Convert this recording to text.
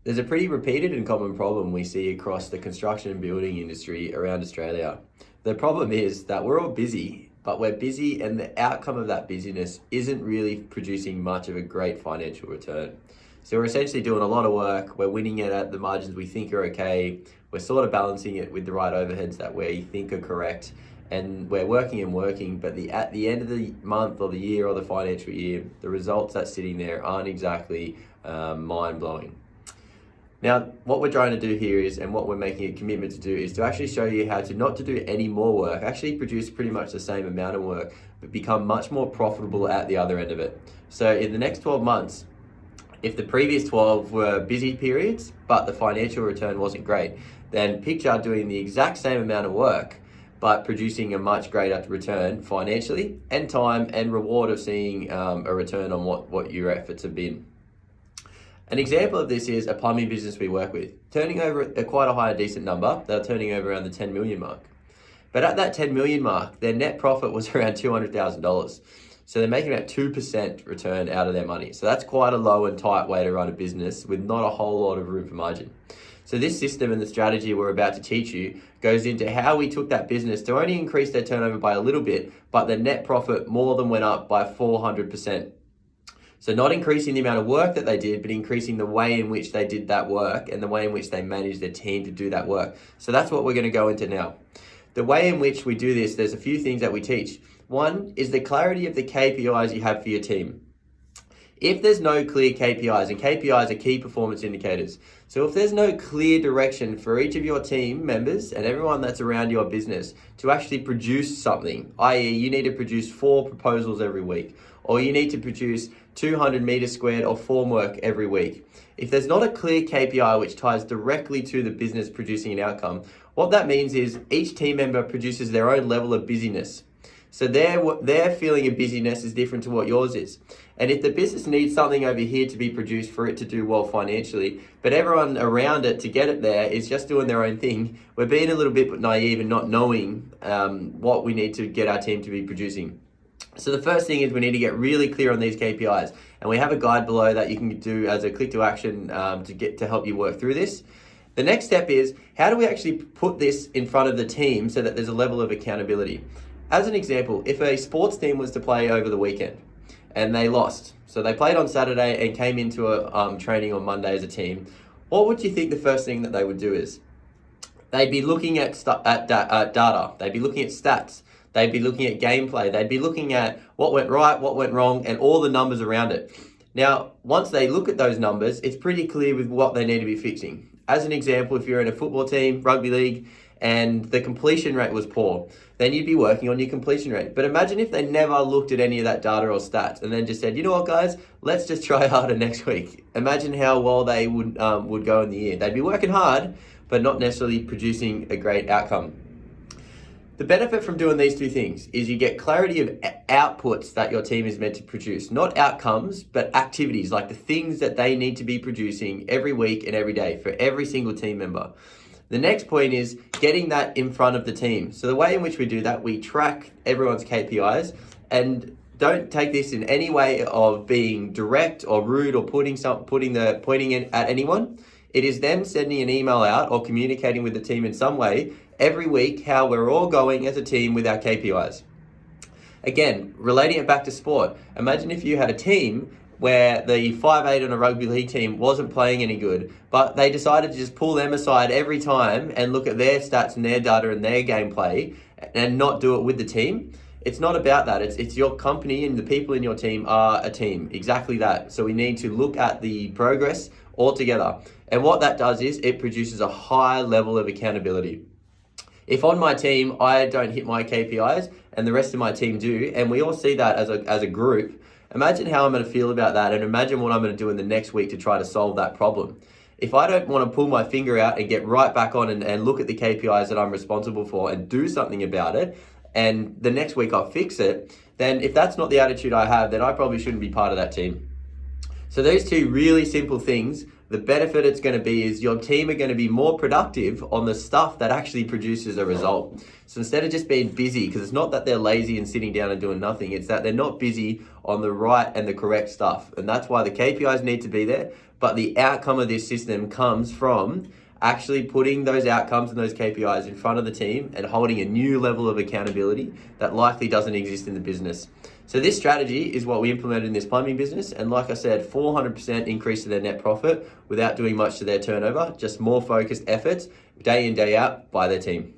There's a pretty repeated and common problem we see across the construction and building industry around Australia. The problem is that we're all busy, but we're busy and the outcome of that busyness isn't really producing much of a great financial return. So we're essentially doing a lot of work, we're winning it at the margins we think are okay, we're sort of balancing it with the right overheads that we think are correct, and we're working and working, but at the end of the month or the year or the financial year, the results that's sitting there aren't exactly mind-blowing. Now, what we're trying to do here is, and what we're making a commitment to do, is to actually show you how to not to do any more work, actually produce pretty much the same amount of work, but become much more profitable at the other end of it. So in the next 12 months, if the previous 12 were busy periods, but the financial return wasn't great, then picture doing the exact same amount of work, but producing a much greater return financially and time and reward of seeing a return on what your efforts have been. An example of this is a plumbing business we work with, turning over quite a high, decent number. They're turning over around the 10 million mark. But at that 10 million mark, their net profit was around $200,000. So they're making about 2% return out of their money. So that's quite a low and tight way to run a business with not a whole lot of room for margin. So this system and the strategy we're about to teach you goes into how we took that business to only increase their turnover by a little bit, but the net profit more than went up by 400%. So not increasing the amount of work that they did, but increasing the way in which they did that work and the way in which they managed their team to do that work. So that's what we're going to go into now. The way in which we do this, there's a few things that we teach. One is the clarity of the KPIs you have for your team. If there's no clear KPIs, and KPIs are key performance indicators. So if there's no clear direction for each of your team members and everyone that's around your business to actually produce something, i.e. you need to produce 4 proposals every week, or you need to produce 200 meters squared of formwork every week. If there's not a clear KPI which ties directly to the business producing an outcome, what that means is each team member produces their own level of busyness. So their feeling of busyness is different to what yours is. And if the business needs something over here to be produced for it to do well financially, but everyone around it to get it there is just doing their own thing, we're being a little bit naive and not knowing what we need to get our team to be producing. So the first thing is we need to get really clear on these KPIs. And we have a guide below that you can do as a click to action to help you work through this. The next step is, how do we actually put this in front of the team so that there's a level of accountability? As an example, if a sports team was to play over the weekend and they lost, so they played on Saturday and came into a training on Monday as a team, what would you think the first thing that they would do is? They'd be looking at data, they'd be looking at stats, they'd be looking at gameplay, they'd be looking at what went right, what went wrong, and all the numbers around it. Now, once they look at those numbers, it's pretty clear with what they need to be fixing. As an example, if you're in a football team, rugby league, and the completion rate was poor, then you'd be working on your completion rate. But imagine if they never looked at any of that data or stats and then just said, you know what guys, let's just try harder next week. Imagine how well they would go in the year. They'd be working hard, but not necessarily producing a great outcome. The benefit from doing these two things is you get clarity of outputs that your team is meant to produce, not outcomes, but activities, like the things that they need to be producing every week and every day for every single team member. The next point is getting that in front of the team. So the way in which we do that, we track everyone's KPIs, and don't take this in any way of being direct or rude or pointing at anyone. It is them sending an email out or communicating with the team in some way every week how we're all going as a team with our KPIs. Again, relating it back to sport, imagine if you had a team where the 5'8" on a rugby league team wasn't playing any good, but they decided to just pull them aside every time and look at their stats and their data and their gameplay and not do it with the team. It's not about that. It's your company and the people in your team are a team. Exactly that. So we need to look at the progress all together. And what that does is it produces a high level of accountability. If on my team I don't hit my KPIs and the rest of my team do, and we all see that as a group, imagine how I'm going to feel about that, and imagine what I'm going to do in the next week to try to solve that problem. If I don't want to pull my finger out and get right back on and look at the KPIs that I'm responsible for and do something about it, and the next week I'll fix it, then if that's not the attitude I have, then I probably shouldn't be part of that team. So those two really simple things, the benefit it's going to be is your team are going to be more productive on the stuff that actually produces a result. So instead of just being busy, because it's not that they're lazy and sitting down and doing nothing, it's that they're not busy on the right and the correct stuff. And that's why the KPIs need to be there, but the outcome of this system comes from actually putting those outcomes and those KPIs in front of the team and holding a new level of accountability that likely doesn't exist in the business. So this strategy is what we implemented in this plumbing business, and like I said, 400% increase to their net profit without doing much to their turnover, just more focused efforts day in, day out by their team.